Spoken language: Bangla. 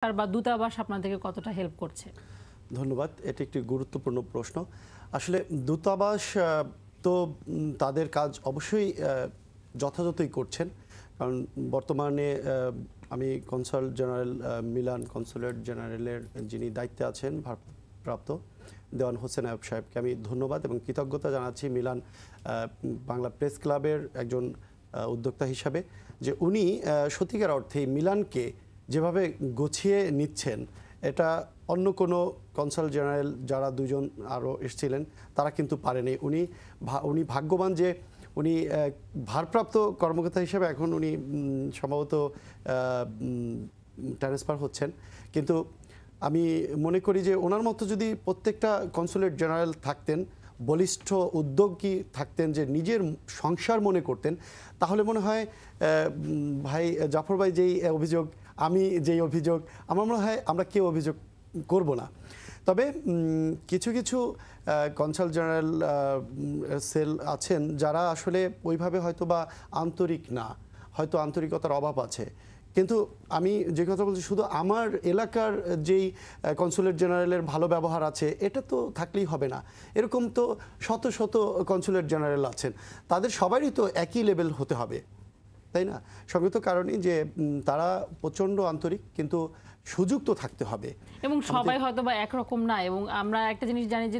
বা দূতাবাস আপনাদেরকে কতটা হেল্প করছে? ধন্যবাদ। এটি একটি গুরুত্বপূর্ণ প্রশ্ন। আসলে দূতাবাস তো তাদের কাজ অবশ্যই যথাযথই করছেন। কারণ বর্তমানে আমি কনসাল জেনারেল মিলান কনসুলেট জেনারেলের যিনি দায়িত্বে আছেন ভারপ্রাপ্ত দেওয়ান হোসেন আয়ুব সাহেবকে আমি ধন্যবাদ এবং কৃতজ্ঞতা জানাচ্ছি মিলান বাংলা প্রেস ক্লাবের একজন উদ্যোক্তা হিসাবে, যে উনি সত্যিকার অর্থেই মিলানকে যেভাবে গুছিয়ে নিচ্ছেন, এটা অন্য কোনো কনসাল জেনারেল যারা দুজন আরও এসেছিলেন তারা কিন্তু পারেনি। উনি ভাগ্যবান যে উনি ভারপ্রাপ্ত কর্মকর্তা হিসেবে এখন উনি সম্ভবত ট্রান্সফার হচ্ছেন, কিন্তু আমি মনে করি যে ওনার মতো যদি প্রত্যেকটা কনসুলেট জেনারেল থাকতেন, বলিষ্ঠ উদ্যোগী থাকতেন, যে নিজের সংসার মনে করতেন, তাহলে মনে হয় ভাই জাফর ভাই যেই অভিযোগ, আমি যেই অভিযোগ, আমার মনে হয় আমরা কেউ অভিযোগ করব না। তবে কিছু কিছু কনসাল জেনারেল সেল আছেন যারা আসলে ওইভাবে হয়তো বা আন্তরিক না, হয়তো আন্তরিকতার অভাব আছে। কিন্তু আমি যে কথা বলছি, শুধু আমার এলাকার যেই কনসুলেট জেনারেলের ভালো ব্যবহার আছে এটা তো থাকলেই হবে না। এরকম তো শত শত কনসুলেট জেনারেল আছেন, তাদের সবারই তো একই লেভেল হতে হবে, তাই না? সঙ্গত কারণেই যে তারা প্রচণ্ড আন্তরিক, কিন্তু সুযোগ তো থাকতে হবে এবং সবাই হয়তো বা একরকম না। এবং আমরা একটা জিনিস জানি যে